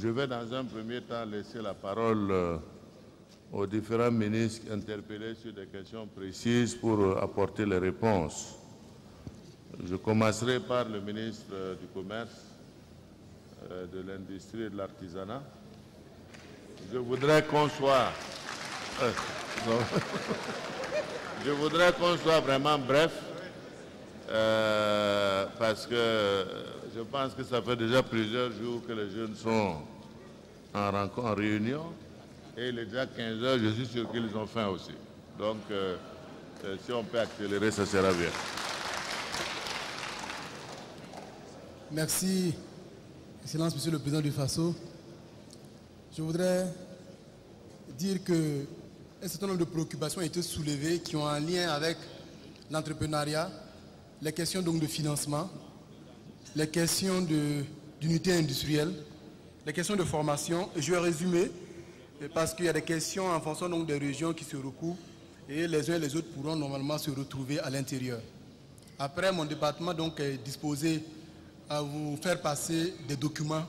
Je vais dans un premier temps laisser la parole aux différents ministres interpellés sur des questions précises pour apporter les réponses. Je commencerai par le ministre du Commerce, de l'Industrie et de l'Artisanat. Je voudrais qu'on soit... Je voudrais qu'on soit vraiment bref, parce que je pense que ça fait déjà plusieurs jours que les jeunes sont en réunion, et il est déjà 15 heures, je suis sûr qu'ils ont faim aussi. Donc, si on peut accélérer, ça sera bien. Merci, Excellence, Monsieur le Président du FASO. Je voudrais dire qu'un certain nombre de préoccupations ont été soulevées qui ont un lien avec l'entrepreneuriat, les questions donc de financement, les questions d'unité industrielle, les questions de formation. Et je vais résumer parce qu'il y a des questions en fonction donc des régions qui se recoupent et les uns et les autres pourront normalement se retrouver à l'intérieur. Après, mon département donc est disposé à vous faire passer des documents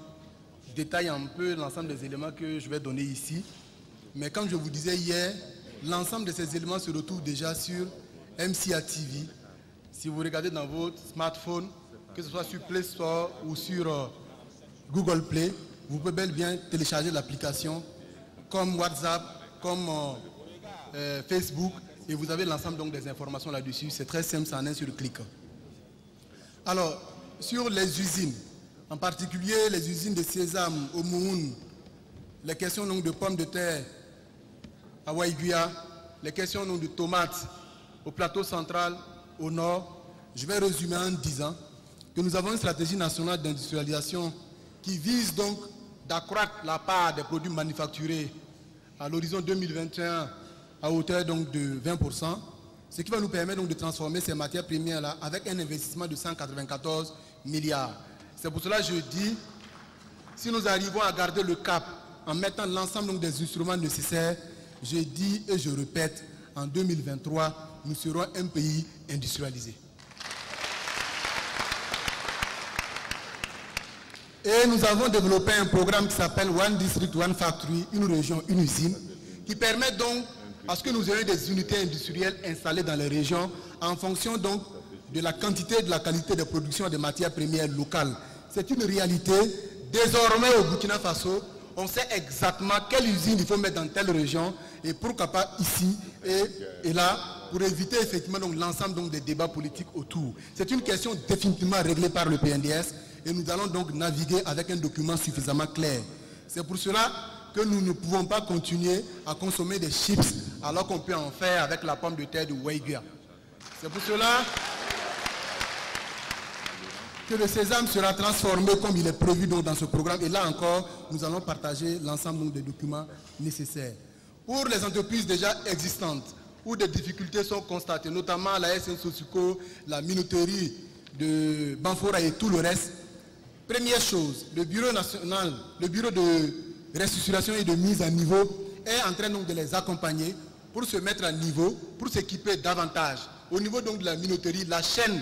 qui détaillent un peu l'ensemble des éléments que je vais donner ici. Mais comme je vous disais hier, l'ensemble de ces éléments se retrouvent déjà sur MCA TV. Si vous regardez dans votre smartphone, que ce soit sur Play Store ou sur Google Play, vous pouvez bel et bien télécharger l'application comme WhatsApp, comme Facebook, et vous avez l'ensemble donc des informations là-dessus. C'est très simple, ça en est sur le clic. Alors, sur les usines, en particulier les usines de sésame au Mouhoun, les questions donc de pommes de terre à Waïguia, les questions donc de tomates au plateau central, au nord, je vais résumer en disant que nous avons une stratégie nationale d'industrialisation qui vise donc d'accroître la part des produits manufacturés à l'horizon 2021 à hauteur donc de 20%, ce qui va nous permettre donc de transformer ces matières premières-là avec un investissement de 194 milliards. C'est pour cela que je dis, si nous arrivons à garder le cap en mettant l'ensemble des instruments nécessaires, je dis et je répète, en 2023, nous serons un pays industrialisé. Et nous avons développé un programme qui s'appelle One District, One Factory, une région, une usine, qui permet donc à ce que nous ayons des unités industrielles installées dans les régions en fonction donc de la quantité et de la qualité de production des matières premières locales. C'est une réalité. Désormais au Burkina Faso, on sait exactement quelle usine il faut mettre dans telle région et pourquoi pas ici et là, pour éviter effectivement l'ensemble des débats politiques autour. C'est une question définitivement réglée par le PNDS et nous allons donc naviguer avec un document suffisamment clair. C'est pour cela que nous ne pouvons pas continuer à consommer des chips alors qu'on peut en faire avec la pomme de terre de Waïguia. C'est pour cela que le sésame sera transformé comme il est prévu donc dans ce programme. Et là encore, nous allons partager l'ensemble des documents nécessaires. Pour les entreprises déjà existantes, où des difficultés sont constatées, notamment la SN Sosuco, la minoterie de Banfora et tout le reste, première chose, le bureau national, le bureau de restructuration et de mise à niveau est en train donc de les accompagner pour se mettre à niveau, pour s'équiper davantage. Au niveau donc de la minoterie, la chaîne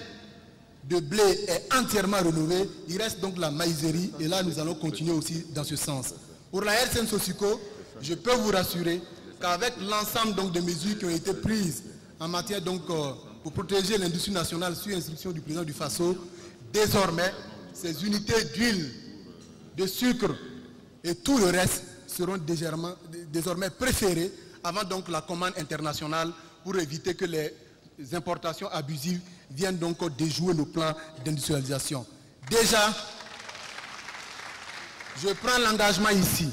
de blé est entièrement rénovée, il reste donc la maïserie et là nous allons continuer aussi dans ce sens. Pour la RCN Sosico, je peux vous rassurer qu'avec l'ensemble donc des mesures qui ont été prises en matière donc pour protéger l'industrie nationale sur instruction du président du FASO, désormais ces unités d'huile, de sucre et tout le reste seront désormais préférées avant donc la commande internationale pour éviter que les importations abusives viennent donc déjouer le plan d'industrialisation. Déjà, je prends l'engagement ici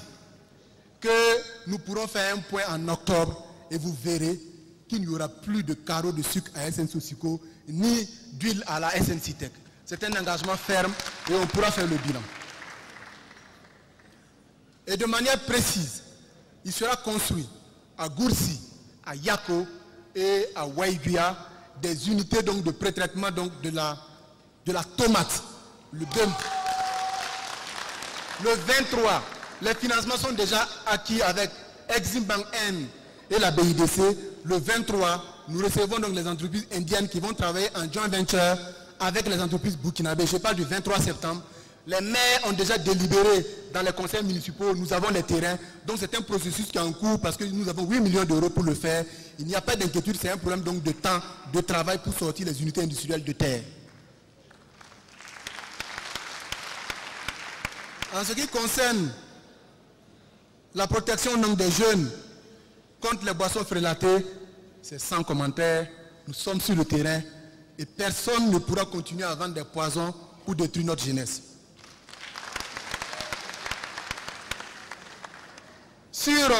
que nous pourrons faire un point en octobre et vous verrez qu'il n'y aura plus de carreaux de sucre à SN Sosico ni d'huile à la SNCTEC. C'est un engagement ferme et on pourra faire le bilan. Et de manière précise, il sera construit à Goursi, à Yako et à Waïguia des unités donc de pré-traitement donc de la tomate. Le 23, les financements sont déjà acquis avec Exim Bank N et la BIDC. Le 23, nous recevons donc les entreprises indiennes qui vont travailler en joint venture avec les entreprises burkinabées. Je parle du 23 septembre. Les maires ont déjà délibéré dans les conseils municipaux, nous avons les terrains. Donc c'est un processus qui est en cours parce que nous avons 8 millions d'euros pour le faire. Il n'y a pas d'inquiétude, c'est un problème donc de temps, de travail pour sortir les unités industrielles de terre. En ce qui concerne la protection donc, des jeunes contre les boissons frélatées, c'est sans commentaire. Nous sommes sur le terrain et personne ne pourra continuer à vendre des poisons pour détruire notre jeunesse. Sur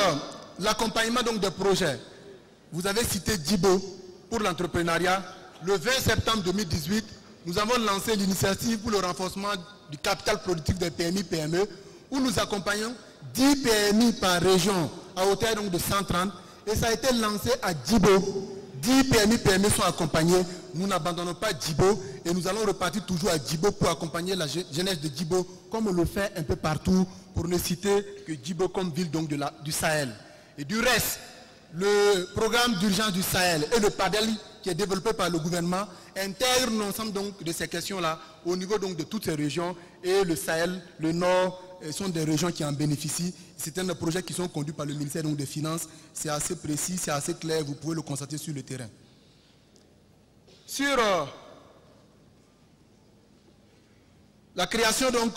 l'accompagnement donc des projets, vous avez cité Djibo pour l'entrepreneuriat. Le 20 septembre 2018, nous avons lancé l'initiative pour le renforcement du capital productif des PMI-PME, où nous accompagnons 10 PMI par région à hauteur donc de 130, et ça a été lancé à Djibo. 10 PMI-PME sont accompagnés. Nous n'abandonnons pas Djibo et nous allons repartir toujours à Djibo pour accompagner la jeunesse de Djibo, comme on le fait un peu partout, pour ne citer que Djibo comme ville donc du Sahel. Et du reste, le programme d'urgence du Sahel et le PADEL qui est développé par le gouvernement intègre l'ensemble donc de ces questions-là au niveau donc de toutes ces régions, et le Sahel, le Nord sont des régions qui en bénéficient. C'est un des projets qui sont conduits par le ministère donc des Finances. C'est assez précis, c'est assez clair, vous pouvez le constater sur le terrain. Sur la création donc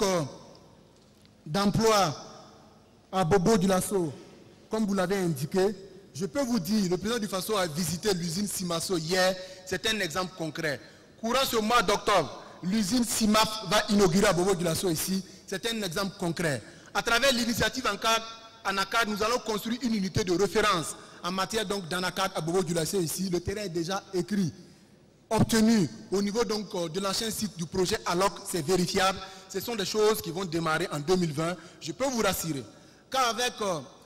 d'emplois à Bobo-Dioulasso, comme vous l'avez indiqué, je peux vous dire, le président du Faso a visité l'usine Simaso hier, c'est un exemple concret. Courant ce mois d'octobre, l'usine Simaf va inaugurer à Bobo-Dioulasso ici, c'est un exemple concret. À travers l'initiative ANACAD, nous allons construire une unité de référence en matière d'ANACAD à Bobo-Dioulasso ici. Le terrain est déjà écrit, obtenu au niveau donc de l'ancien site du projet ALOC, c'est vérifiable. Ce sont des choses qui vont démarrer en 2020. Je peux vous rassurer qu'avec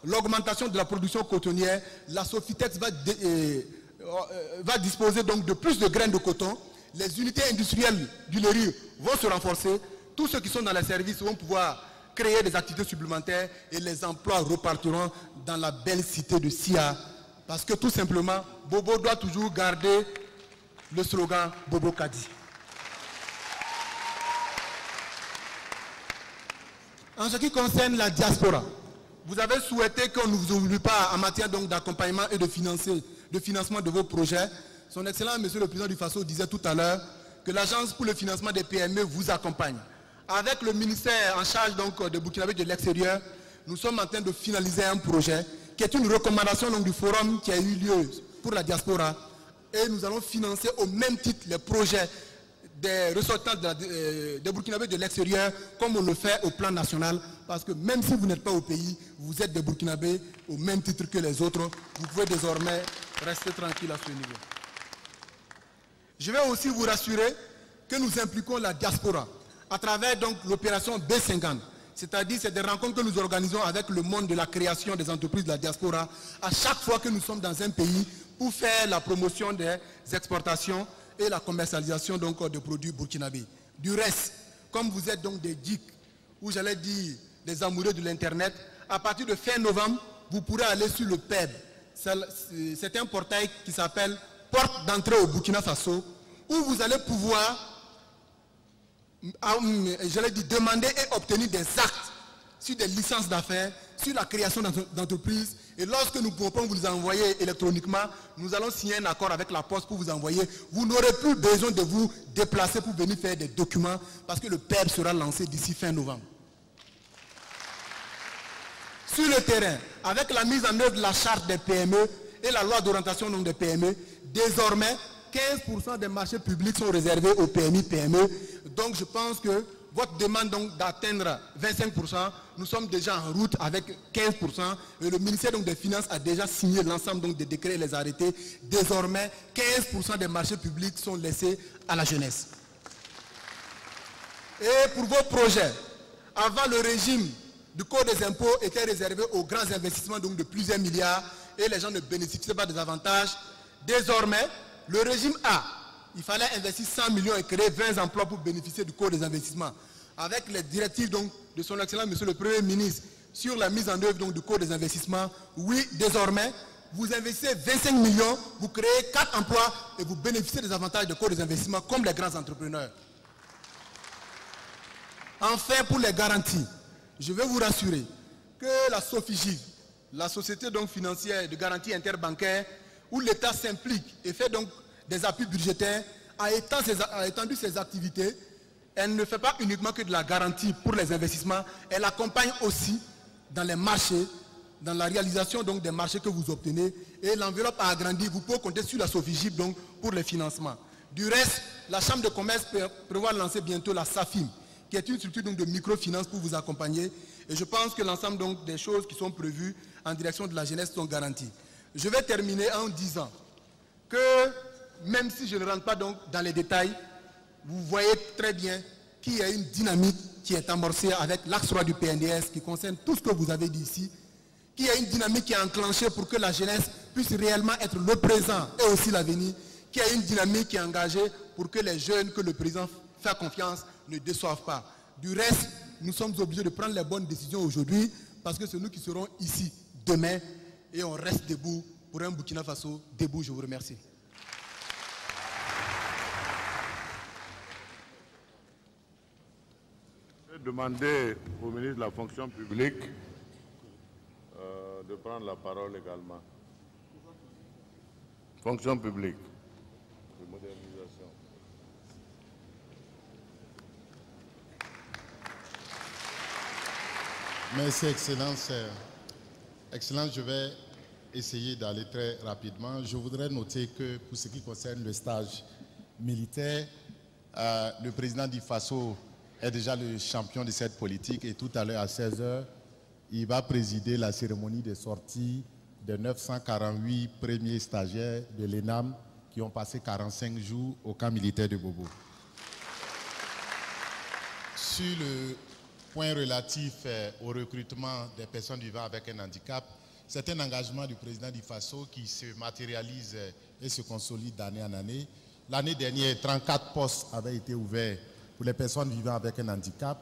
l'augmentation de la production cotonnière, la Sofitex va disposer donc de plus de graines de coton. Les unités industrielles du Léry vont se renforcer. Tous ceux qui sont dans les services vont pouvoir créer des activités supplémentaires et les emplois repartiront dans la belle cité de Sia. Parce que tout simplement, Bobo doit toujours garder le slogan Bobo Kadi. En ce qui concerne la diaspora, vous avez souhaité qu'on ne vous oublie pas en matière d'accompagnement et de financement de vos projets. Son Excellence, Monsieur le Président du Faso, disait tout à l'heure que l'Agence pour le financement des PME vous accompagne. Avec le ministère en charge donc, de Burkinabé de l'extérieur, nous sommes en train de finaliser un projet qui est une recommandation donc, du forum qui a eu lieu pour la diaspora. Et nous allons financer au même titre les projets des ressortissants de Burkinabé de l'extérieur, comme on le fait au plan national, parce que même si vous n'êtes pas au pays, vous êtes des Burkinabés au même titre que les autres, vous pouvez désormais rester tranquille à ce niveau. Je vais aussi vous rassurer que nous impliquons la diaspora à travers donc l'opération B50, c'est-à-dire c'est des rencontres que nous organisons avec le monde de la création des entreprises de la diaspora à chaque fois que nous sommes dans un pays pour faire la promotion des exportations et la commercialisation donc de produits burkinabés. Du reste, comme vous êtes donc des geeks, ou j'allais dire des amoureux de l'internet, à partir de fin novembre, vous pourrez aller sur le PEB. C'est un portail qui s'appelle Porte d'entrée au Burkina Faso, où vous allez pouvoir demander et obtenir des actes sur des licences d'affaires, sur la création d'entreprises. Et lorsque nous pourrons vous les envoyer électroniquement, nous allons signer un accord avec la Poste pour vous envoyer. Vous n'aurez plus besoin de vous déplacer pour venir faire des documents parce que le PEB sera lancé d'ici fin novembre. Sur le terrain, avec la mise en œuvre de la charte des PME et la loi d'orientation des PME, désormais, 15% des marchés publics sont réservés aux PMI-PME. Donc je pense que votre demande d'atteindre 25%, nous sommes déjà en route avec 15%. Et le ministère des Finances a déjà signé l'ensemble des décrets et les arrêtés. Désormais, 15% des marchés publics sont laissés à la jeunesse. Et pour vos projets, avant le régime du Code des impôts était réservé aux grands investissements de plusieurs milliards et les gens ne bénéficiaient pas des avantages. Désormais, le régime A, il fallait investir 100 millions et créer 20 emplois pour bénéficier du Code des investissements. Avec les directives de son Excellence Monsieur le Premier ministre sur la mise en œuvre du Code des investissements, oui, désormais, vous investissez 25 millions, vous créez 4 emplois et vous bénéficiez des avantages du Code des investissements comme les grands entrepreneurs. Enfin, pour les garanties, je vais vous rassurer que la SOFIGIV, la Société donc financière de garantie interbancaire, où l'État s'implique et fait donc des appuis budgétaires, a étendu ses activités. Elle ne fait pas uniquement que de la garantie pour les investissements, elle accompagne aussi dans les marchés, dans la réalisation donc des marchés que vous obtenez, et l'enveloppe a agrandi. Vous pouvez compter sur la SOFIGIV donc pour les financements. Du reste, la Chambre de commerce prévoit de lancer bientôt la SAFIM, qui est une structure donc de microfinance pour vous accompagner. Et je pense que l'ensemble donc des choses qui sont prévues en direction de la jeunesse sont garanties. Je vais terminer en disant que, même si je ne rentre pas donc dans les détails, vous voyez très bien qu'il y a une dynamique qui est amorcée avec l'axe 3 du PNDS qui concerne tout ce que vous avez dit ici, qu'il y a une dynamique qui est enclenchée pour que la jeunesse puisse réellement être le présent et aussi l'avenir, qu'il y a une dynamique qui est engagée pour que les jeunes que le président fait confiance ne déçoivent pas. Du reste, nous sommes obligés de prendre les bonnes décisions aujourd'hui parce que c'est nous qui serons ici demain et on reste debout pour un Burkina Faso debout. Je vous remercie. Je vais demander au ministre de la fonction publique de prendre la parole également. Fonction publique, de modernisation. Merci, Excellence. Excellence, je vais essayer d'aller très rapidement. Je voudrais noter que pour ce qui concerne le stage militaire, le président du FASO est déjà le champion de cette politique et tout à l'heure à 16h, il va présider la cérémonie de sortie de 948 premiers stagiaires de l'ENAM qui ont passé 45 jours au camp militaire de Bobo. Sur le point relatif au recrutement des personnes vivant avec un handicap, c'est un engagement du président du FASO qui se matérialise et se consolide d'année en année. L'année dernière, 34 postes avaient été ouverts pour les personnes vivant avec un handicap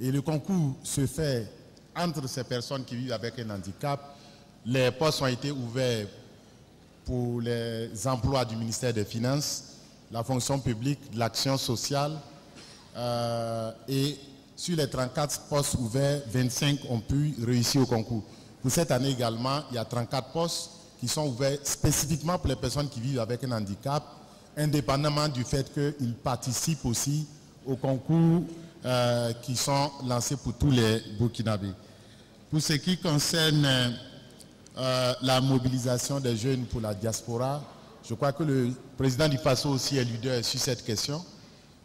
et le concours se fait entre ces personnes qui vivent avec un handicap. Les postes ont été ouverts pour les emplois du ministère des Finances, la fonction publique, l'action sociale et sur les 34 postes ouverts, 25 ont pu réussir au concours. Pour cette année également, il y a 34 postes qui sont ouverts spécifiquement pour les personnes qui vivent avec un handicap, indépendamment du fait qu'ils participent aussi aux concours qui sont lancés pour tous les Burkinabés. Pour ce qui concerne la mobilisation des jeunes pour la diaspora, je crois que le président du FASO aussi est leader sur cette question.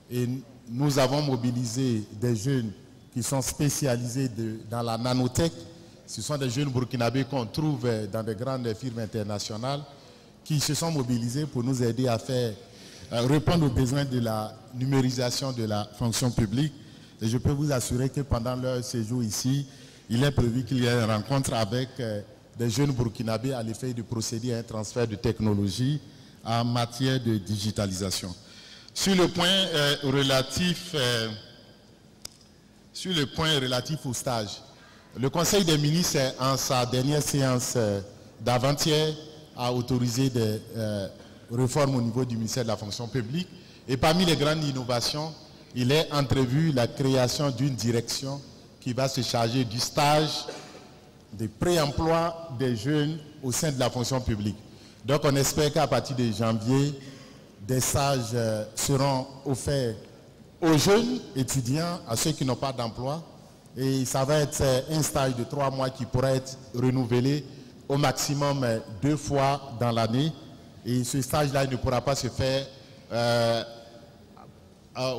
Et nous avons mobilisé des jeunes qui sont spécialisés dans la nanotech. Ce sont des jeunes burkinabés qu'on trouve dans de grandes firmes internationales qui se sont mobilisés pour nous aider à faire répondre aux besoins de la numérisation de la fonction publique. Et je peux vous assurer que pendant leur séjour ici, il est prévu qu'il y ait une rencontre avec des jeunes burkinabés à l'effet de procéder à un transfert de technologie en matière de digitalisation. Sur le point relatif au stage, le Conseil des ministres, en sa dernière séance d'avant-hier, a autorisé des réformes au niveau du ministère de la fonction publique. Et parmi les grandes innovations, il est entrevu la création d'une direction qui va se charger du stage, des pré-emploi des jeunes au sein de la fonction publique. Donc on espère qu'à partir de janvier, des stages seront offerts aux jeunes étudiants, à ceux qui n'ont pas d'emploi. Et ça va être un stage de 3 mois qui pourra être renouvelé au maximum 2 fois dans l'année. Et ce stage-là ne pourra pas se faire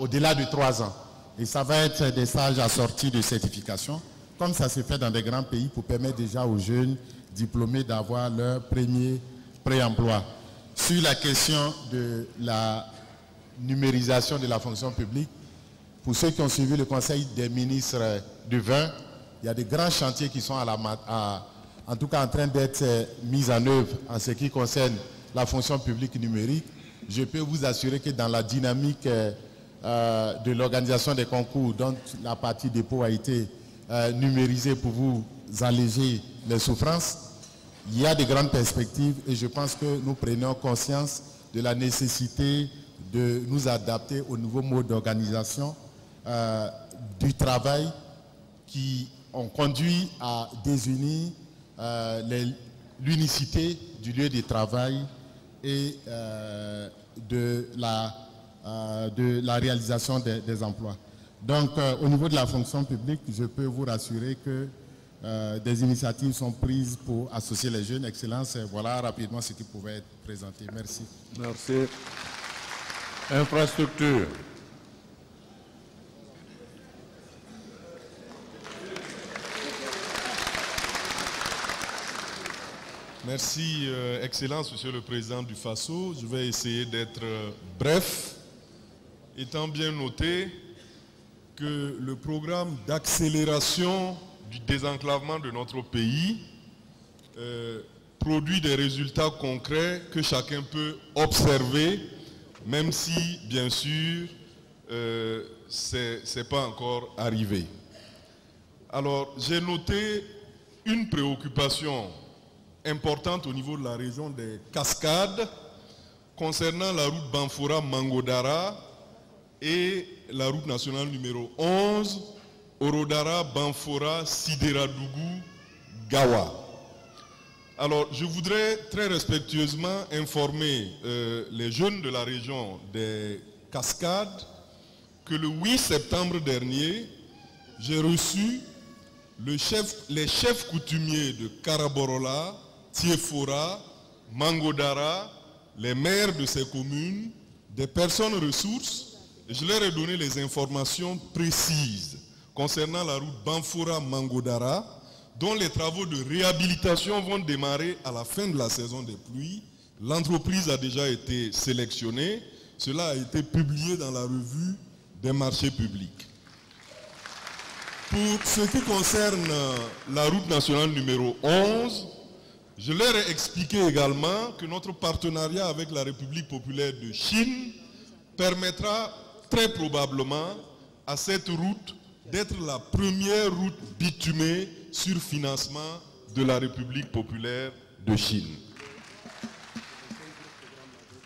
au-delà de 3 ans. Et ça va être des stages assortis de certification, comme ça se fait dans des grands pays pour permettre déjà aux jeunes diplômés d'avoir leur premier pré-emploi. Sur la question de la numérisation de la fonction publique, pour ceux qui ont suivi le Conseil des ministres du 20, il y a des grands chantiers qui sont en tout cas en train d'être mis en œuvre en ce qui concerne la fonction publique numérique. Je peux vous assurer que dans la dynamique de l'organisation des concours, dont la partie dépôt a été numérisée pour vous alléger les souffrances, il y a de grandes perspectives et je pense que nous prenons conscience de la nécessité de nous adapter au nouveau mode d'organisation du travail qui ont conduit à désunir l'unicité du lieu de travail et de la réalisation des emplois. Donc, au niveau de la fonction publique, je peux vous rassurer que des initiatives sont prises pour associer les jeunes. Excellence, voilà rapidement ce qui pouvait être présenté. Merci. Merci. Infrastructure. Merci, Excellence, Monsieur le Président du FASO. Je vais essayer d'être bref, étant bien noté que le programme d'accélération du désenclavement de notre pays produit des résultats concrets que chacun peut observer, même si, bien sûr, ce n'est pas encore arrivé. Alors, j'ai noté une préoccupation importante au niveau de la région des Cascades concernant la route Banfora-Mangodara et la route nationale numéro 11, Orodara-Banfora-Sideradougou-Gawa. Alors, je voudrais très respectueusement informer les jeunes de la région des Cascades que le 8 septembre dernier, j'ai reçu les chefs coutumiers de Karaborola, Tiefora, Mangodara, les maires de ces communes, des personnes ressources, et je leur ai donné les informations précises concernant la route Banfora-Mangodara, dont les travaux de réhabilitation vont démarrer à la fin de la saison des pluies. L'entreprise a déjà été sélectionnée. Cela a été publié dans la revue des marchés publics. Pour ce qui concerne la route nationale numéro 11, je leur ai expliqué également que notre partenariat avec la République populaire de Chine permettra très probablement à cette route d'être la première route bitumée sur financement de la République populaire de Chine.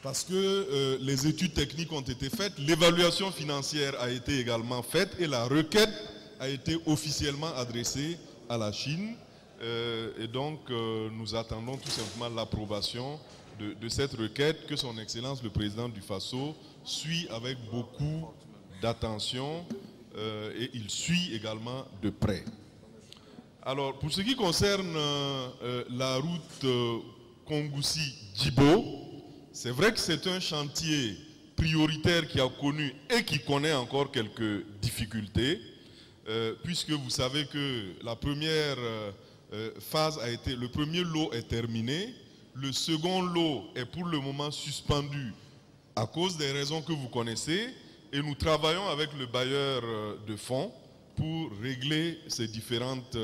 Parce que les études techniques ont été faites, l'évaluation financière a été également faite et la requête a été officiellement adressée à la Chine. Et donc, nous attendons tout simplement l'approbation de cette requête que son Excellence le Président du FASO suit avec beaucoup d'attention et il suit également de près. Alors, pour ce qui concerne la route Kongoussi-Djibo, c'est vrai que c'est un chantier prioritaire qui a connu et qui connaît encore quelques difficultés, puisque vous savez que la première phase a été, le premier lot est terminé, le second lot est pour le moment suspendu à cause des raisons que vous connaissez, et nous travaillons avec le bailleur de fonds pour régler ces différentes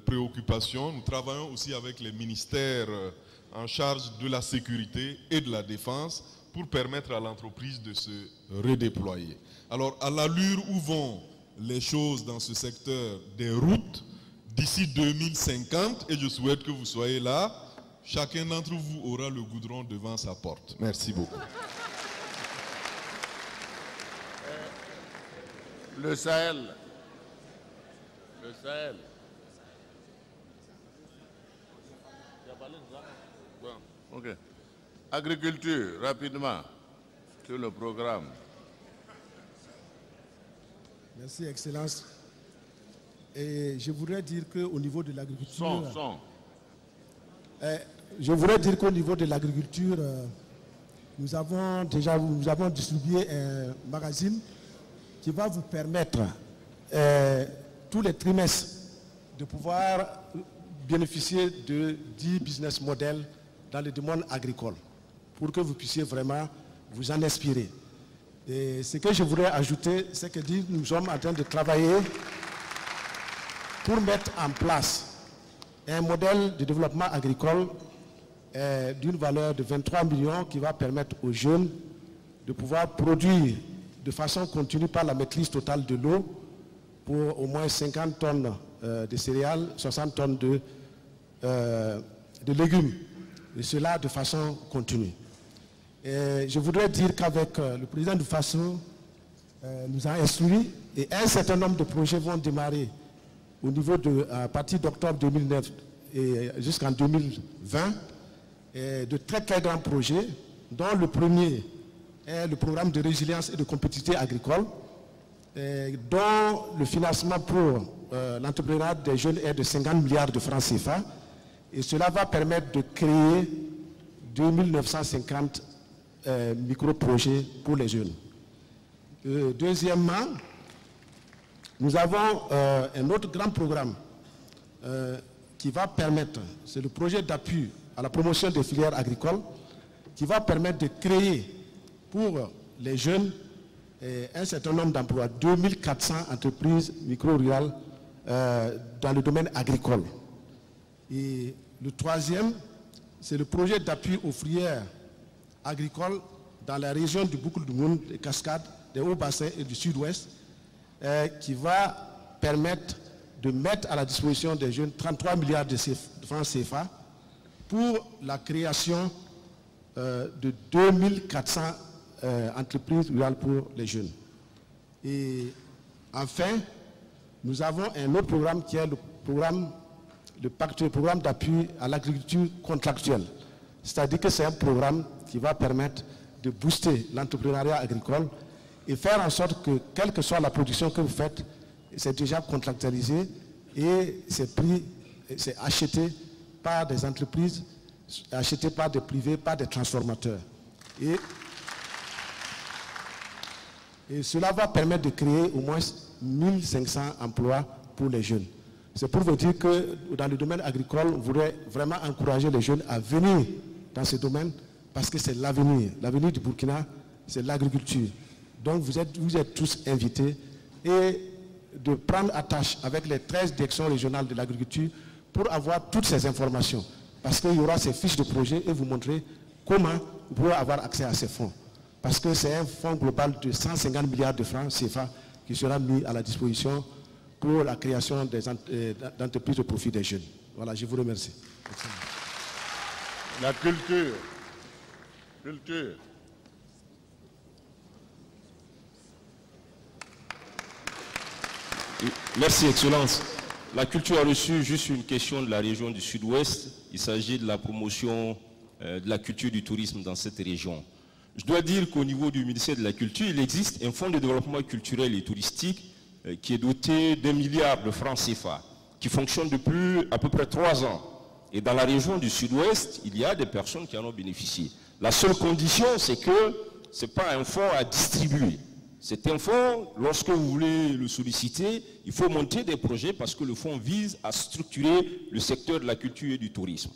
préoccupations. Nous travaillons aussi avec les ministères en charge de la sécurité et de la défense pour permettre à l'entreprise de se redéployer. Alors, à l'allure où vont les choses dans ce secteur des routes, d'ici 2050, et je souhaite que vous soyez là, chacun d'entre vous aura le goudron devant sa porte. Merci beaucoup. Le Sahel. Le Sahel. Tu as parlé de ça? Bon, ok. Agriculture, rapidement, sur le programme. Merci, Excellence. Et je voudrais dire qu'au niveau de l'agriculture... Je voudrais dire qu'au niveau de l'agriculture, nous avons distribué un magazine qui va vous permettre tous les trimestres de pouvoir bénéficier de 10 business models dans le domaine agricole pour que vous puissiez vraiment vous en inspirer. Et ce que je voudrais ajouter, c'est que nous sommes en train de travailler pour mettre en place un modèle de développement agricole d'une valeur de 23 millions qui va permettre aux jeunes de pouvoir produire de façon continue par la maîtrise totale de l'eau pour au moins 50 tonnes de céréales, 60 tonnes de légumes, et cela de façon continue. Et je voudrais dire qu'avec le président du FASO nous a instruit Et un certain nombre de projets vont démarrer au niveau de, à partir d'octobre 2009 et jusqu'en 2020, de très très grands projets, dont le premier est le programme de résilience et de compétitivité agricole, dont le financement pour l'entrepreneuriat des jeunes est de 50 milliards de francs CFA. Et cela va permettre de créer 2950 micro-projets pour les jeunes. Deuxièmement, nous avons un autre grand programme qui va permettre, c'est le projet d'appui à la promotion des filières agricoles, qui va permettre de créer pour les jeunes un certain nombre d'emplois, 2400 entreprises micro-rurales dans le domaine agricole. Et le troisième, c'est le projet d'appui aux filières agricoles dans la région du Boucle du Monde, des Cascades, des Hauts-Bassins et du Sud-Ouest, qui va permettre de mettre à la disposition des jeunes 33 milliards de francs CFA pour la création de 2400 entreprises rurales pour les jeunes. Et enfin, nous avons un autre programme qui est le programme d'appui à l'agriculture contractuelle. C'est-à-dire que c'est un programme qui va permettre de booster l'entrepreneuriat agricole et faire en sorte que, quelle que soit la production que vous faites, c'est déjà contractualisé et c'est acheté par des entreprises, acheté par des privés, par des transformateurs. Et cela va permettre de créer au moins 1500 emplois pour les jeunes. C'est pour vous dire que dans le domaine agricole, on voudrait vraiment encourager les jeunes à venir dans ce domaine parce que c'est l'avenir. L'avenir du Burkina, c'est l'agriculture. Donc vous êtes tous invités et de prendre attache avec les 13 directions régionales de l'agriculture pour avoir toutes ces informations. Parce qu'il y aura ces fiches de projet et vous montrer comment vous pouvez avoir accès à ces fonds. Parce que c'est un fonds global de 150 milliards de francs CFA qui sera mis à la disposition pour la création d'entreprises au profit des jeunes. Voilà, je vous remercie. Merci. La culture. Culture. Merci, Excellence. La culture a reçu juste une question de la région du Sud-Ouest. Il s'agit de la promotion de la culture du tourisme dans cette région. Je dois dire qu'au niveau du ministère de la Culture, il existe un fonds de développement culturel et touristique qui est doté d'1 milliard de francs CFA, qui fonctionne depuis à peu près 3 ans. Et dans la région du Sud-Ouest, il y a des personnes qui en ont bénéficié. La seule condition, c'est que ce n'est pas un fonds à distribuer. C'est un fonds, lorsque vous voulez le solliciter, il faut monter des projets parce que le fonds vise à structurer le secteur de la culture et du tourisme.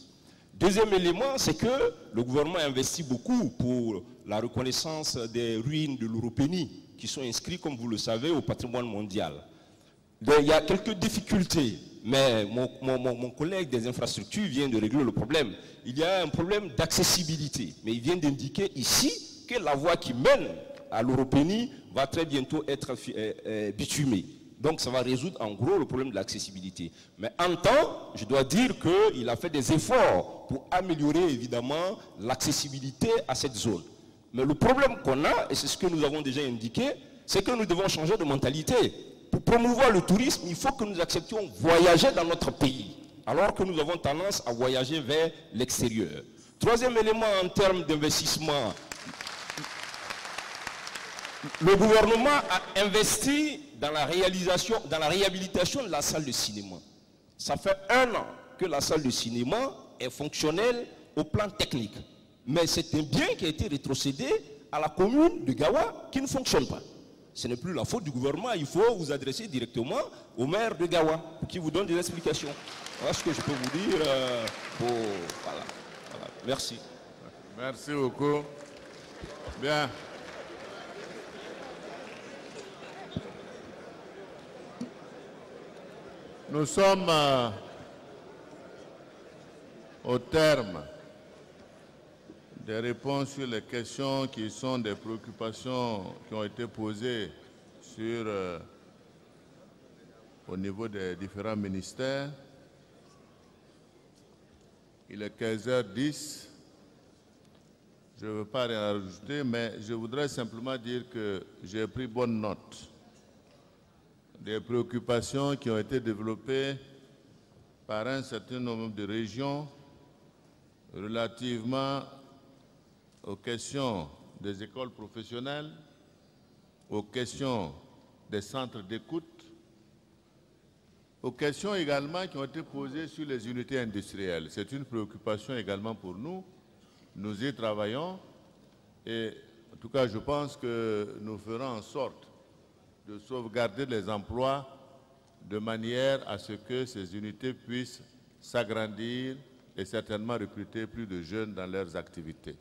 Deuxième élément, c'est que le gouvernement investit beaucoup pour la reconnaissance des ruines de l'Europénie qui sont inscrites, comme vous le savez, au patrimoine mondial. Donc, il y a quelques difficultés, mais mon collègue des infrastructures vient de régler le problème. Il y a un problème d'accessibilité, mais il vient d'indiquer ici que la voie qui mène à l'Europénie va très bientôt être bitumée. Donc ça va résoudre en gros le problème de l'accessibilité. Mais en temps, je dois dire qu'il a fait des efforts pour améliorer évidemment l'accessibilité à cette zone. Mais le problème qu'on a, et c'est ce que nous avons déjà indiqué, c'est que nous devons changer de mentalité. Pour promouvoir le tourisme, il faut que nous acceptions voyager dans notre pays, alors que nous avons tendance à voyager vers l'extérieur. Troisième élément en termes d'investissement, le gouvernement a investi dans la réhabilitation de la salle de cinéma. Ça fait 1 an que la salle de cinéma est fonctionnelle au plan technique. Mais c'est un bien qui a été rétrocédé à la commune de Gawa qui ne fonctionne pas. Ce n'est plus la faute du gouvernement, il faut vous adresser directement au maire de Gawa pour qu'il vous donne des explications. Voilà ce que je peux vous dire. Voilà. Merci. Merci beaucoup. Bien. Nous sommes au terme des réponses sur les questions qui sont des préoccupations qui ont été posées au niveau des différents ministères. Il est 15h10. Je ne veux pas rien rajouter, mais je voudrais simplement dire que j'ai pris bonne note des préoccupations qui ont été développées par un certain nombre de régions relativement aux questions des écoles professionnelles, aux questions des centres d'écoute, aux questions également qui ont été posées sur les unités industrielles. C'est une préoccupation également pour nous. Nous y travaillons et en tout cas je pense que nous ferons en sorte de sauvegarder les emplois de manière à ce que ces unités puissent s'agrandir et certainement recruter plus de jeunes dans leurs activités.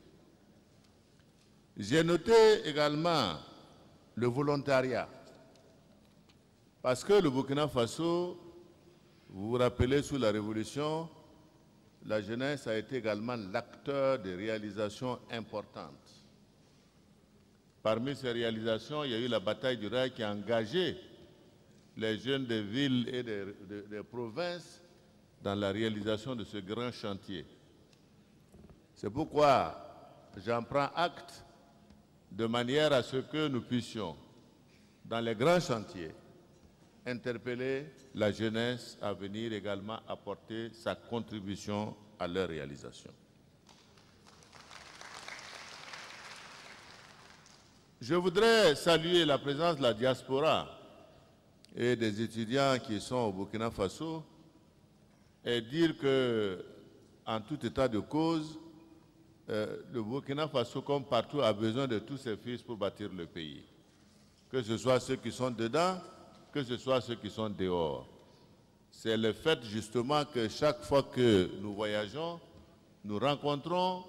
J'ai noté également le volontariat, parce que le Burkina Faso, vous vous rappelez, sous la Révolution, la jeunesse a été également l'acteur de réalisations importantes. Parmi ces réalisations, il y a eu la bataille du Rail qui a engagé les jeunes des villes et des provinces dans la réalisation de ce grand chantier. C'est pourquoi j'en prends acte de manière à ce que nous puissions, dans les grands chantiers, interpeller la jeunesse à venir également apporter sa contribution à leur réalisation. Je voudrais saluer la présence de la diaspora et des étudiants qui sont au Burkina Faso et dire que, en tout état de cause, le Burkina Faso, comme partout, a besoin de tous ses fils pour bâtir le pays. Que ce soit ceux qui sont dedans, que ce soit ceux qui sont dehors. C'est le fait justement que chaque fois que nous voyageons, nous rencontrons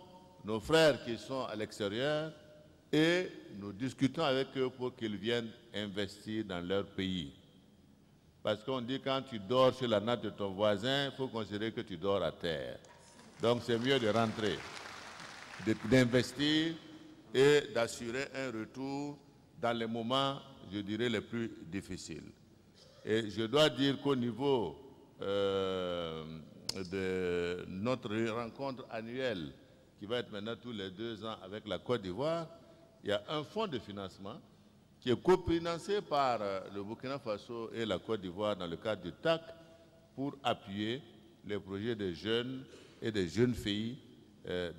nos frères qui sont à l'extérieur et nous discutons avec eux pour qu'ils viennent investir dans leur pays. Parce qu'on dit quand tu dors sur la natte de ton voisin, il faut considérer que tu dors à terre. Donc c'est mieux de rentrer, d'investir et d'assurer un retour dans les moments, je dirais, les plus difficiles. Et je dois dire qu'au niveau de notre rencontre annuelle, qui va être maintenant tous les 2 ans avec la Côte d'Ivoire, il y a un fonds de financement qui est cofinancé par le Burkina Faso et la Côte d'Ivoire dans le cadre du TAC pour appuyer les projets des jeunes et des jeunes filles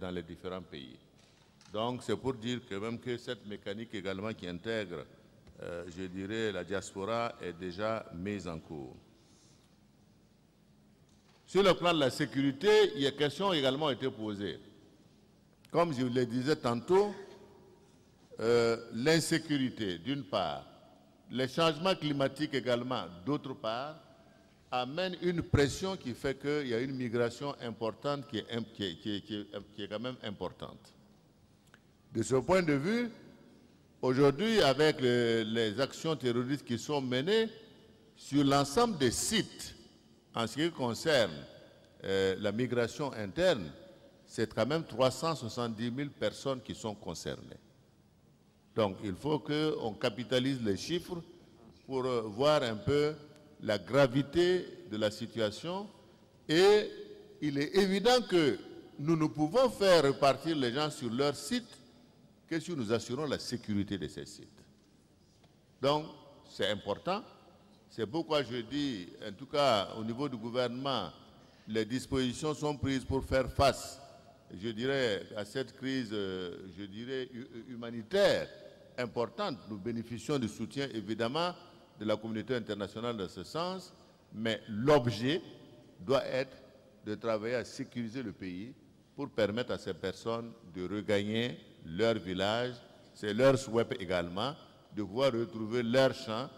dans les différents pays. Donc c'est pour dire que même que cette mécanique également qui intègre, je dirais, la diaspora est déjà mise en cours. Sur le plan de la sécurité, il y a des questions également été posées. Comme je vous le disais tantôt, l'insécurité d'une part, les changements climatiques également d'autre part, amènent une pression qui fait qu'il y a une migration importante qui est quand même importante. De ce point de vue, aujourd'hui, avec les actions terroristes qui sont menées sur l'ensemble des sites, en ce qui concerne la migration interne, c'est quand même 370 000 personnes qui sont concernées. Donc il faut qu'on capitalise les chiffres pour voir un peu la gravité de la situation et il est évident que nous ne pouvons faire repartir les gens sur leur site que si nous assurons la sécurité de ces sites. Donc c'est important, c'est pourquoi je dis, en tout cas au niveau du gouvernement, les dispositions sont prises pour faire face, je dirais, à cette crise, je dirais, humanitaire importante. Nous bénéficions du soutien évidemment de la communauté internationale dans ce sens, mais l'objet doit être de travailler à sécuriser le pays pour permettre à ces personnes de regagner leur village. C'est leur souhait également de pouvoir retrouver leur champ